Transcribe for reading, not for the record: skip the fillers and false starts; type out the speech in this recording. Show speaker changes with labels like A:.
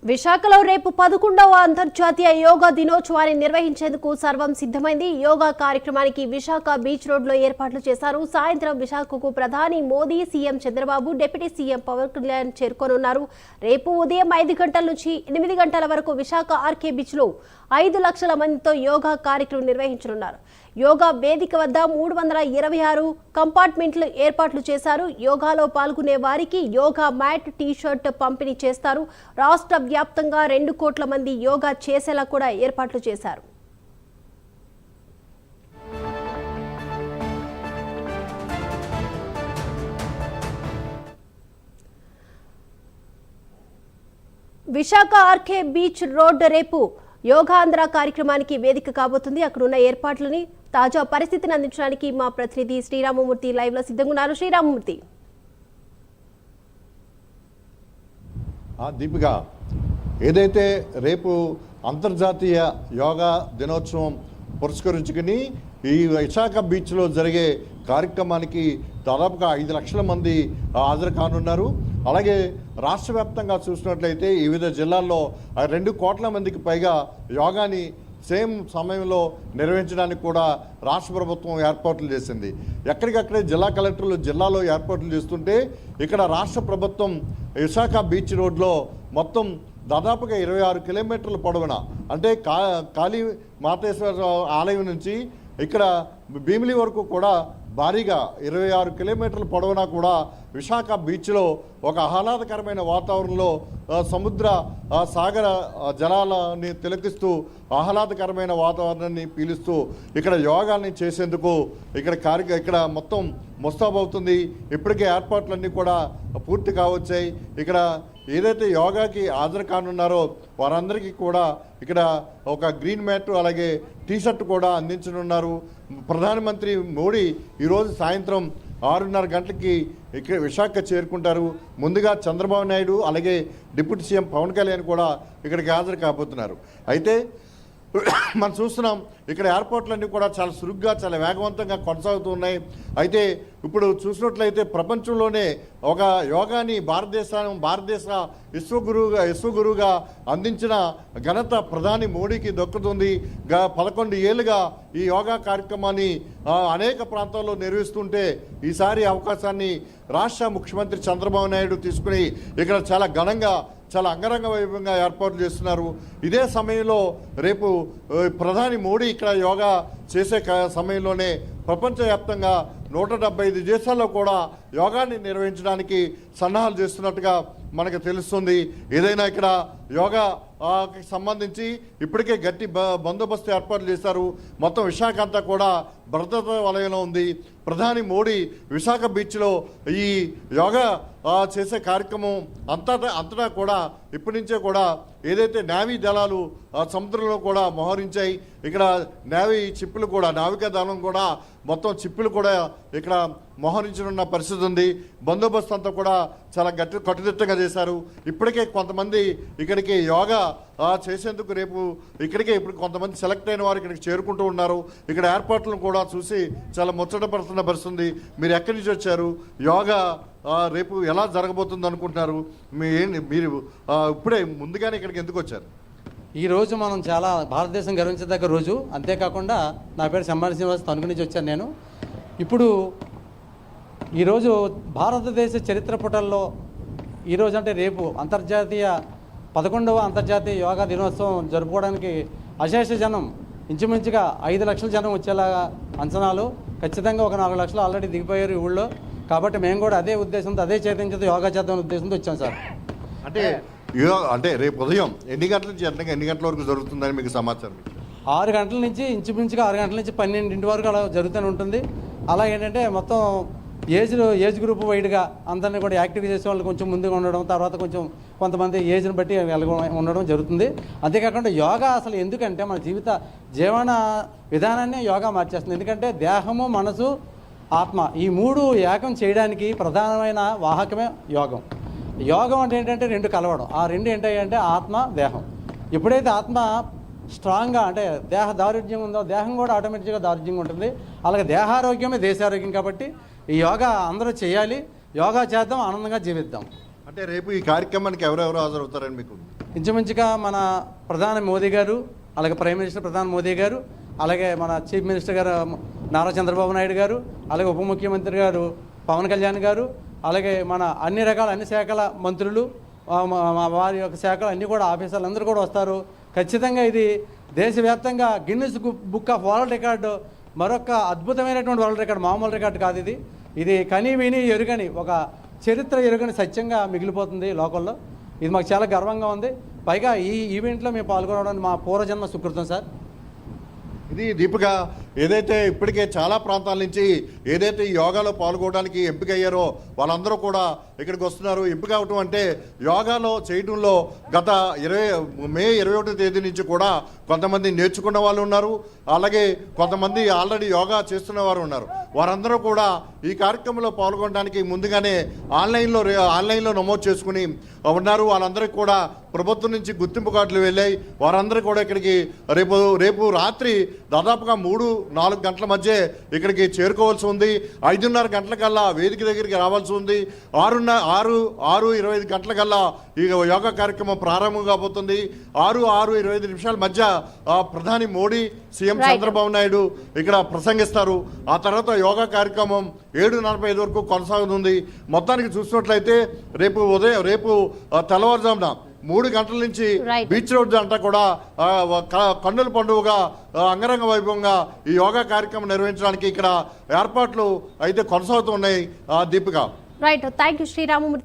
A: విశాఖలో రేపు 11వ అంతర్జాతీయ యోగా దినోత్సవాన్ని నిర్వహించేందుకు సర్వం సిద్ధమైంది. యోగా కార్యక్రమానికి విశాఖ బీచ్ రోడ్ లో ఏర్పాట్లు చేశారు. సాయంత్రం విశాఖకు ప్రధాని Modi, CM Chandrababu, deputy CM Pawan Kalyan చేరుకోనున్నారు. రేపు ఉదయం 5 గంటల నుంచి 8 గంటల వరకు విశాఖ ఆర్కే బీచ్ లో 5 లక్షల మందితో యోగా కార్యక్రమం నిర్వహించనున్నారు. యోగా వేదిక వద్ద 326 కంపార్ట్మెంట్లు ఏర్పాట్లు చేశారు. యోగాలో పాల్గొనే వారికి యోగా మ్యాట్, టీ-షర్ట్ పంపిణీ చేస్తారు. రాష్ట్ర వ్యాప్తంగా 2 కోట్ల మంది యోగా చేసేలా కూడా ఏర్పాట్లు చేశారు. విశాఖ ఆర్కే బీచ్ రోడ్ రేపు యోగాంధ్ర కార్యక్రమానికి వేదిక కాబోతుంది. అక్కడ ఉన్న ఏర్పాట్లని, తాజా పరిస్థితిని అందించడానికి మా ప్రతినిధి శ్రీరామమూర్తి లైవ్ లో సిద్ధంగా ఉన్నారు. శ్రీరామమూర్తి.
B: దీపిక, ఏదైతే రేపు అంతర్జాతీయ యోగా దినోత్సవం పురస్కరించుకుని ఈ విశాఖ బీచ్లో జరిగే కార్యక్రమానికి దాదాపుగా 5 లక్షల మంది హాజరు కానున్నారు. అలాగే రాష్ట్ర వ్యాప్తంగా చూసినట్లయితే వివిధ జిల్లాల్లో 2 కోట్ల మందికి పైగా యోగాని సేమ్ సమయంలో నిర్వహించడానికి కూడా రాష్ట్ర ప్రభుత్వం ఏర్పాట్లు చేసింది. ఎక్కడికక్కడే జిల్లా కలెక్టర్లు జిల్లాలో ఏర్పాట్లు చేస్తుంటే ఇక్కడ రాష్ట్ర ప్రభుత్వం విశాఖ బీచ్ రోడ్లో మొత్తం దాదాపుగా 26 కిలోమీటర్ల పొడవున, అంటే కాళీ మాతేశ్వర ఆలయం నుంచి ఇక్కడ భీమిలి వరకు కూడా భారీగా 26 కిలోమీటర్ల పొడవునా కూడా విశాఖ బీచ్లో ఒక ఆహ్లాదకరమైన వాతావరణంలో సముద్ర సాగర జలాలని తిలకిస్తూ ఆహ్లాదకరమైన వాతావరణాన్ని పీలుస్తూ ఇక్కడ యోగాన్ని చేసేందుకు ఇక్కడ మొత్తం ముస్తాబవుతుంది. ఇప్పటికే ఏర్పాట్లన్నీ కూడా పూర్తి కావచ్చాయి. ఇక్కడ ఏదైతే యోగాకి హాజరు కానున్నారో వారందరికీ కూడా ఇక్కడ ఒక గ్రీన్ మ్యాట్ అలాగే టీ-షర్ట్ కూడా అందించనున్నారు. ప్రధానమంత్రి మోడీ ఈరోజు సాయంత్రం 6:30 గంటలకి ఇక్కడ విశాఖ చేరుకుంటారు. ముందుగా చంద్రబాబు నాయుడు అలాగే డిప్యూటీ సీఎం పవన్ కళ్యాణ్ కూడా ఇక్కడికి హాజరు కాబోతున్నారు. అయితే మనం చూస్తున్నాం ఇక్కడ ఏర్పాట్లన్నీ కూడా చాలా చురుగ్గా చాలా వేగవంతంగా కొనసాగుతూ ఉన్నాయి. అయితే ఇప్పుడు చూసినట్లయితే ప్రపంచంలోనే ఒక యోగాని భారతదేశ విశ్వగురువుగా అందించిన ఘనత ప్రధాని మోడీకి దక్కుతుంది. 11 ఏళ్ళుగా ఈ యోగా కార్యక్రమాన్ని అనేక ప్రాంతాల్లో నిర్వహిస్తుంటే ఈసారి అవకాశాన్ని రాష్ట్ర ముఖ్యమంత్రి చంద్రబాబు నాయుడు తీసుకుని ఇక్కడ చాలా ఘనంగా చాలా అంగరంగ వైభవంగా ఏర్పాట్లు చేస్తున్నారు. ఇదే సమయంలో రేపు ప్రధాని మోడీ ఇక్కడ యోగా చేసే సమయంలోనే ప్రపంచవ్యాప్తంగా 175 దేశాల్లో కూడా యోగాన్ని నిర్వహించడానికి సన్నాహాలు చేస్తున్నట్టుగా మనకు తెలుస్తుంది. ఏదైనా ఇక్కడ యోగాకి సంబంధించి ఇప్పటికే గట్టి బందోబస్తు ఏర్పాట్లు చేశారు. మొత్తం విశాఖ అంతా కూడా భద్రతా వలయంలో ఉంది. ప్రధాని మోడీ విశాఖ బీచ్లో ఈ యోగా చేసే కార్యక్రమం అంతటా కూడా ఇప్పటి నుంచే కూడా ఏదైతే నేవీ దళాలు సముద్రంలో కూడా మోహరించాయి. ఇక్కడ నేవీ చిప్పులు కూడా, నావికా దళం కూడా మొత్తం చిప్పులు కూడా ఇక్కడ మోహరించనున్న పరిస్థితి ఉంది. బందోబస్తు అంతా కూడా చాలా కట్టుదిట్టంగా చేశారు. ఇప్పటికే కొంతమంది ఇక్కడికి యోగా చేసేందుకు రేపు ఇప్పుడు కొంతమంది సెలెక్ట్ అయిన వారు ఇక్కడికి చేరుకుంటూ ఉన్నారు. ఇక్కడ ఏర్పాట్లను కూడా చూసి చాలా ముచ్చటపడుతున్న పరిస్థితుంది. మీరు ఎక్కడి నుంచి వచ్చారు? యోగా రేపు ఎలా జరగబోతుంది అనుకుంటున్నారు? మీరు ఇప్పుడే ముందుగానే ఇక్కడికి ఎందుకు వచ్చారు?
C: ఈరోజు మనం చాలా భారతదేశం గర్వించదగ్గ రోజు. అంతేకాకుండా నా పేరు శంబాని శ్రీనివాస్, తణుకు నుంచి వచ్చాను నేను. ఇప్పుడు ఈరోజు భారతదేశ చరిత్ర పుటల్లో ఈరోజు అంటే రేపు 11వ అంతర్జాతీయ యోగా దినోత్సవం జరుపుకోవడానికి అశేష జనం, ఇంచుమించుగా 5 లక్షల జనం వచ్చేలాగా అంచనాలు. ఖచ్చితంగా ఒక 4 లక్షలు ఆల్రెడీ దిగిపోయారు ఈ ఊళ్ళో. కాబట్టి మేము కూడా అదే ఉద్దేశంతో, అదే చైతన్యంతో యోగా చేద్దాం ఉద్దేశంతో వచ్చాం సార్.
B: అంటే రేపు ఉదయం ఎన్ని గంటల నుంచి ఎన్ని గంటల వరకు జరుగుతుందని మీకు సమాచారం?
C: 6 గంటల నుంచి ఇంచుమించుగా 6 గంటల నుంచి 12 వరకు అలా జరుగుతూనే ఉంటుంది. అలా ఏంటంటే మొత్తం ఏజ్ గ్రూప్ వైడ్గా అందరినీ కూడా యాక్టివ్ చేసే వాళ్ళు కొంచెం ముందుగా ఉండడం, తర్వాత కొంచెం కొంతమంది ఏజ్ని బట్టి ఉండడం జరుగుతుంది. అంతేకాకుండా యోగా అసలు ఎందుకంటే మన జీవన విధానాన్ని యోగా మార్చేస్తుంది. ఎందుకంటే దేహము, మనసు, ఆత్మ ఈ 3 ఏకం చేయడానికి ప్రధానమైన వాహకమే యోగం. యోగం అంటే ఏంటంటే 2 కలవడం. ఆ 2 ఏంటంటే ఆత్మ, దేహం. ఎప్పుడైతే ఆత్మ స్ట్రాంగ్గా అంటే దేహ దారుఢ్యం ఉందో దేహం కూడా ఆటోమేటిక్గా దారుఢ్యంగా ఉంటుంది. అలాగే దేహారోగ్యమే దేశారోగ్యం. కాబట్టి ఈ యోగా అందరూ చేయాలి. యోగా చేద్దాం, ఆనందంగా జీవిద్దాం.
B: అంటే రేపు ఈ కార్యక్రమానికి ఎవరెవరు హాజరవుతారని మీకు?
C: ఇంచుమించుగా మన ప్రధాని మోదీ గారు, అలాగే ప్రైమ్ మినిస్టర్ ప్రధాని మోదీ గారు, అలాగే మన చీఫ్ మినిస్టర్ గారు నారా చంద్రబాబు నాయుడు గారు, అలాగే ఉప ముఖ్యమంత్రి గారు పవన్ కళ్యాణ్ గారు, అలాగే మన అన్ని శాఖల మంత్రులు, వారి యొక్క శాఖలు అన్నీ కూడా ఆఫీసర్లు అందరూ కూడా వస్తారు. ఖచ్చితంగా ఇది దేశవ్యాప్తంగా Guinness book of world record, మరొక అద్భుతమైనటువంటి వరల్డ్ రికార్డు, మామూలు రికార్డు కాదు ఇది. ఇది కని విని ఎరుగని, ఒక చరిత్ర ఎరుగని సత్యంగా మిగిలిపోతుంది లోకల్లో. ఇది మాకు చాలా గర్వంగా ఉంది. పైగా ఈ ఈవెంట్లో మేము పాల్గొనడానికి మా పూర్వజన్మ సుకృతం సార్.
B: ఇది దీపిక, ఏదైతే ఇప్పటికే చాలా ప్రాంతాల నుంచి ఏదైతే ఈ యోగాలో పాల్గొనడానికి ఎంపిక అయ్యారో వాళ్ళందరూ కూడా ఇక్కడికి వస్తున్నారు. ఎంపిక అవటం అంటే యోగాలో చేయడంలో గత మే 21 తేదీ నుంచి కూడా కొంతమంది నేర్చుకున్న వాళ్ళు ఉన్నారు, అలాగే కొంతమంది ఆల్రెడీ యోగా చేస్తున్న వారు ఉన్నారు. వారందరూ కూడా ఈ కార్యక్రమంలో పాల్గొనడానికి ముందుగానే ఆన్లైన్లో నమోదు చేసుకుని ఉన్నారు. వాళ్ళందరికీ కూడా ప్రభుత్వం నుంచి గుర్తింపు కార్డులు వెళ్ళాయి. వారందరూ కూడా ఇక్కడికి రేపు రాత్రి దాదాపుగా 3-4 గంటల మధ్య ఇక్కడికి చేరుకోవాల్సి ఉంది. 5:30 గంటలకల్లా వేదిక దగ్గరికి రావాల్సి ఉంది. 6:25 గంటలకల్లా ఈ యోగా కార్యక్రమం ప్రారంభం కాబోతుంది. 6:25 నిమిషాల మధ్య ప్రధాని మోడీ, సీఎం చంద్రబాబు నాయుడు ఇక్కడ ప్రసంగిస్తారు. ఆ తర్వాత యోగా కార్యక్రమం 7:45 వరకు కొనసాగుతుంది. మొత్తానికి చూసినట్లయితే రేపు తెల్లవారుజామున 3 గంటల నుంచి బీచ్ రోడ్ అంతా కూడా కన్నుల పండుగగా అంగరంగ వైభవంగా ఈ యోగా కార్యక్రమం నిర్వహించడానికి ఇక్కడ ఏర్పాట్లు అయితే కొనసాగుతున్నాయి. Deepika.
A: Right, thank you Sriramamurthy.